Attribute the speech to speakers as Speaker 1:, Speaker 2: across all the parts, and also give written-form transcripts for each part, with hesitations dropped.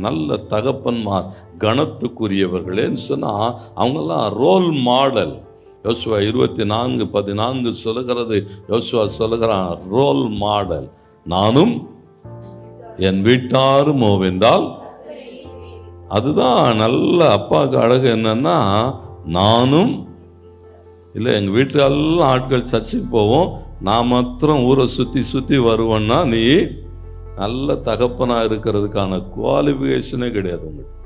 Speaker 1: நல்ல தகப்பன்மார் கனத்துக்குரியவர்களேன்னு சொன்னா அவங்கெல்லாம் ரோல் மாடல். யோசுவா 24:14 சொல்லுகிறது, யோசுவா சொல்லுகிறான் ரோல் மாடல். நானும் என் வீட்டாரும் ஓவென்றால், அதுதான் நல்ல அப்பாவுக்கு அழகு. என்னன்னா, நானும் இல்லை எங்கள் வீட்டிலெல்லாம் ஆட்கள் சர்ச்சுக்கு போவோம், நான் மாத்திரம் ஊரை சுற்றி சுற்றி வருவேன்னா நீ நல்ல தகப்பனா இருக்கிறதுக்கான குவாலிஃபிகேஷனே கிடையாது உங்களுக்கு.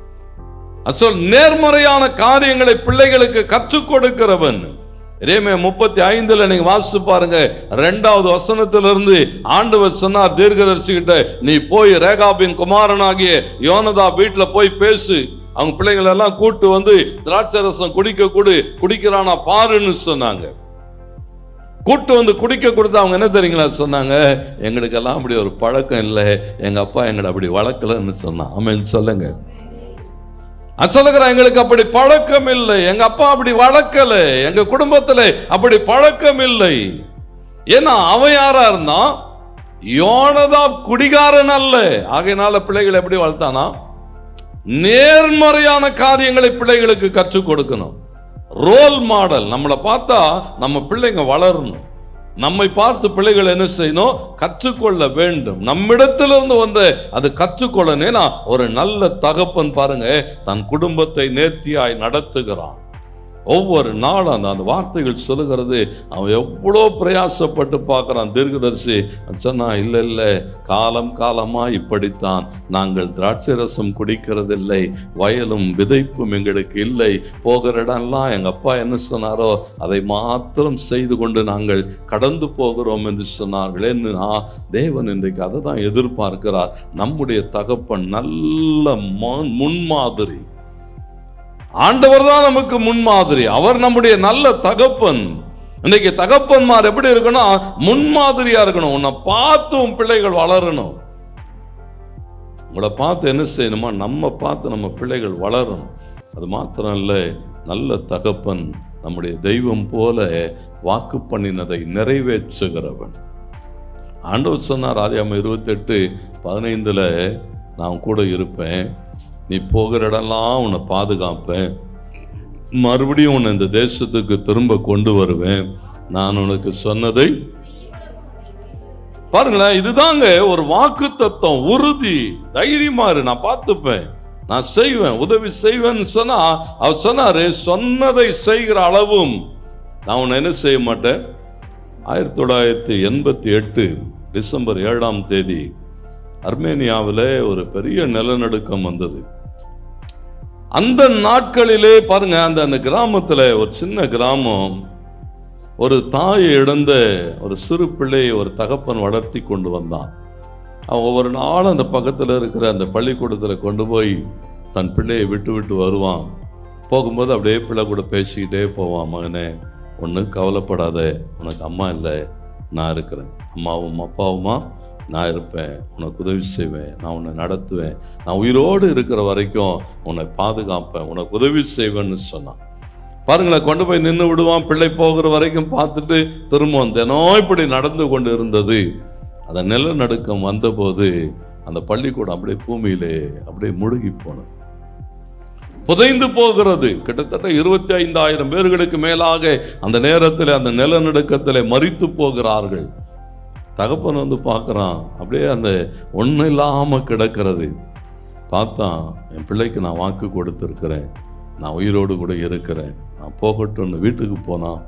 Speaker 1: அசல் நேர்மறையான காரியங்களை பிள்ளைகளுக்கு கற்றுக் கொடுக்கிறவன். எரேமியா 35 நீங்க வாசிச்சு பாருங்க, 2வது வசனத்திலிருந்து ஆண்டவர் சொன்னார் தீர்க்கதரிசி கிட்ட, நீ போய் ரேகாபின் குமாரனாகிய யோனதா வீட்டுல போய் பேசு, அவங்க பிள்ளைகள் எல்லாம் கூட்டு வந்து திராட்சை ரசம் குடிக்கிறானா பாருன்னு சொன்னாங்க. கூட்டு வந்து குடிக்க கொடுத்து அவங்க என்ன தெரியுங்களா சொன்னாங்க, எங்களுக்கெல்லாம் அப்படி ஒரு பழக்கம் இல்லை, எங்க அப்பா எங்களை அப்படி வளர்க்கலன்னு சொன்னான். ஆமென் சொல்லுங்க. சொல்லுகிறேன், எங்களுக்கு அப்படி பழக்கம் இல்லை, எங்க அப்பா அப்படி வளர்க்கல, எங்க குடும்பத்துல அப்படி பழக்கம் இல்லை. ஏன்னா அவன் யாரா இருந்தான், யோனதா குடிகாரன் அல்ல. ஆகையினால பிள்ளைகளை எப்படி வளர்த்தானா, நேர்மறையான காரியங்களை பிள்ளைகளுக்கு கற்றுக் கொடுக்கணும். Role model. நம்மளை பார்த்தா நம்ம பிள்ளைங்க வளரணும், நம்மை பார்த்து பிள்ளைகள் என்ன செய்யணும், கற்றுக்கொள்ள வேண்டும். நம்மிடத்திலிருந்து ஒன்றை அது கற்றுக்கொள்ளனேனா, ஒரு நல்ல தகப்பன் பாருங்க தன் குடும்பத்தை நேர்த்தியாய் நடத்துகிறான். ஒவ்வொரு நாளும் அந்த வார்த்தைகள் சொல்லுகிறது, அவன் எவ்வளோ பிரயாசப்பட்டு பார்க்குறான். தீர்க்கதரிசி சொன்னா, இல்லை இல்லை, காலம் காலமா இப்படித்தான், நாங்கள் திராட்சை ரசம் குடிக்கிறதில்லை, வயலும் விதைப்பும் எங்களுக்கு இல்லை, போகிற இடம்லாம் எங்கள் அப்பா என்ன சொன்னாரோ அதை மாத்திரம் செய்து கொண்டு நாங்கள் கடந்து போகிறோம் என்று சொன்னார்கள். என்ன தேவன் இன்றைக்கு அதை தான் எதிர்பார்க்கிறார். நம்முடைய தகப்பன் நல்ல முன்மாதிரி. ஆண்டவர் தான் நமக்கு முன்மாதிரி, அவர் நம்முடைய நல்ல தகப்பன். இன்னைக்கு தகப்பன்மார் எப்படி இருக்கணும், முன்மாதிரியா இருக்கணும். உன்னை பார்த்து உன் பிள்ளைகள் வளரணும். உங்களை பார்த்து என்ன செய்யணுமா, நம்ம பார்த்து நம்ம பிள்ளைகள் வளரணும். அது மாத்திரம் இல்லை, நல்ல தகப்பன் நம்முடைய தெய்வம் போல வாக்கு பண்ணினதை நிறைவேற்றுகிறவன். ஆண்டவர் சொன்னார் ஆதியாகமம் 28:15 நான் கூட இருப்பேன், நீ போகிற இடம்லாம் உன்னை பாதுகாப்பேன், மறுபடியும் உன்னை இந்த தேசத்துக்கு திரும்ப கொண்டு வருவேன், நான் உனக்கு சொன்னதை பாருங்களேன். இதுதாங்க ஒரு வாக்கு தத்துவம், உறுதி. தைரியமா இரு, நான் பார்த்துப்பேன், நான் செய்வேன், உதவி செய்வேன்னு சொன்னா, அவர் சொன்னாரு சொன்னதை செய்கிற அளவும் நான் உன்னை என்ன செய்ய மாட்டேன். 1988 டிசம்பர் 7 அர்மேனியாவில் ஒரு பெரிய நிலநடுக்கம் வந்தது. அந்த நாட்களிலே பாருங்க, அந்த கிராமத்தில், ஒரு சின்ன கிராமம், ஒரு தாயை இழந்த ஒரு சிறு பிள்ளையை ஒரு தகப்பன் வளர்த்தி கொண்டு வந்தான். அவன் ஒவ்வொரு நாளும் அந்த பக்கத்தில் இருக்கிற அந்த பள்ளிக்கூடத்தில் கொண்டு போய் தன் பிள்ளையை விட்டு விட்டு வருவான். போகும்போது அப்படியே பிள்ளை கூட பேசிக்கிட்டே போவான், மகனே ஒன்றும் கவலைப்படாத, உனக்கு அம்மா இல்லை, நான் இருக்கிறேன், அம்மாவும் அப்பாவுமா நான் இருப்பேன், உனக்கு உதவி செய்வேன், நான் உன்னை நடத்துவேன், நான் உயிரோடு இருக்கிற வரைக்கும் உன்னை பாதுகாப்பேன், உனக்கு உதவி செய்வேன்னு சொன்னான். பாருங்களேன், கொண்டு போய் நின்று விடுவான், பிள்ளை போகிற வரைக்கும் பார்த்துட்டு திரும்பவும் தினம் இப்படி நடந்து கொண்டு இருந்தது. அந்த நிலநடுக்கம் வந்தபோது அந்த பள்ளிக்கூடம் அப்படியே பூமியிலே அப்படியே முழுகி போனது, புதைந்து போகிறது. கிட்டத்தட்ட 25,000 பேர்களுக்கு மேலாக அந்த நேரத்தில் அந்த நிலநடுக்கத்தில் மரித்து போகிறார்கள். தகப்பன் வந்து பார்க்குறான், அப்படியே அந்த ஒன்றும் இல்லாமல் கிடக்கிறது. பார்த்தான், என் பிள்ளைக்கு நான் வாக்கு கொடுத்துருக்கிறேன், நான் உயிரோடு கூட இருக்கிறேன், நான் போகட்டும்னு வீட்டுக்கு போனான்.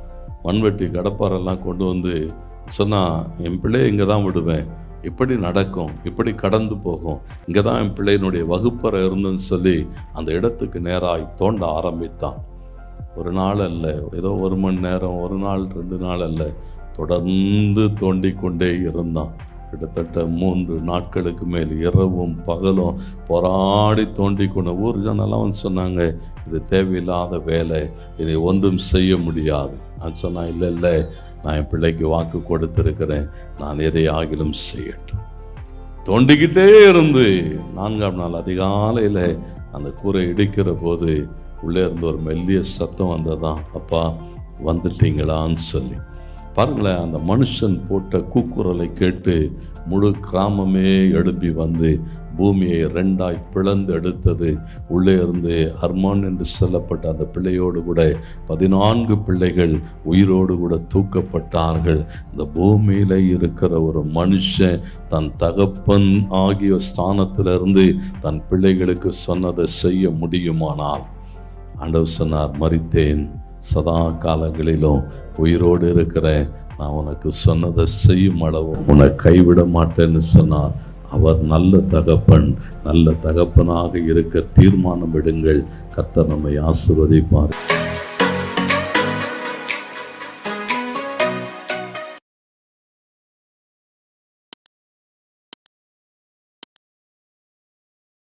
Speaker 1: மண்வெட்டி கடப்பாரெல்லாம் கொண்டு வந்து சொன்னான், என் பிள்ளையை இங்கே தான் விடுவேன், இப்படி நடக்கும், இப்படி கடந்து போகும், இங்கே தான் என் பிள்ளையினுடைய வகுப்பறை இருந்துன்னு சொல்லி அந்த இடத்துக்கு நேராக தோண்ட ஆரம்பித்தான். ஒரு நாள் அல்ல, ஏதோ 1 மணி நேரம், 1 நாள் 2 நாள் அல்ல, தொடர்ந்து தோண்டிக்கொண்டே இருந்தான். கிட்டத்தட்ட 3 நாட்களுக்கு மேல் இரவும் பகலும் போராடி தோண்டிக்கொண்ட ஊர் ஜனெல்லாம் வந்து சொன்னாங்க, இது தேவையில்லாத வேலை, இதை ஒன்றும் செய்ய முடியாது. நான் சொன்னேன், இல்லை இல்லை, நான் என் பிள்ளைக்கு வாக்கு கொடுத்திருக்கிறேன், நான் எதை ஆகிலும் செய்யட்டும். தோண்டிக்கிட்டே இருந்து 4ஆம் நாள் அதிகாலையில் அந்த கூரை இடிக்கிற போது உள்ளே இருந்து ஒரு மெல்லிய சத்தம் வந்ததான், அப்பா வந்துட்டீங்களான்னு சொல்லி. பாருங்களேன், அந்த மனுஷன் போட்ட கூக்குரலை கேட்டு முழு கிராமமே எழுப்பி வந்து பூமியை 2ஆய் பிளந்து எடுத்தது. உள்ளே இருந்து அர்மான் என்று சொல்லப்பட்ட அந்த பிள்ளையோடு கூட 14 பிள்ளைகள் உயிரோடு கூட தூக்கப்பட்டார்கள். இந்த பூமியில இருக்கிற ஒரு மனுஷன் தன் தகப்பன் ஆகிய ஸ்தானத்திலிருந்து தன் பிள்ளைகளுக்கு சொன்னதை செய்ய முடியுமானால், ஆண்டவர் சொன்னார், மரித்தேன், சதா காலங்களிலும் உயிரோடு இருக்கிறேன், நான் உனக்கு சொன்னதை செய்யும் அளவு உன்னை கைவிட மாட்டேன்னு சொன்னார். அவர் நல்ல தகப்பன். நல்ல தகப்பனாக இருக்க தீர்மானம் எடுங்கள். கர்த்தர் நம்மை ஆசீர்வதிப்பார்.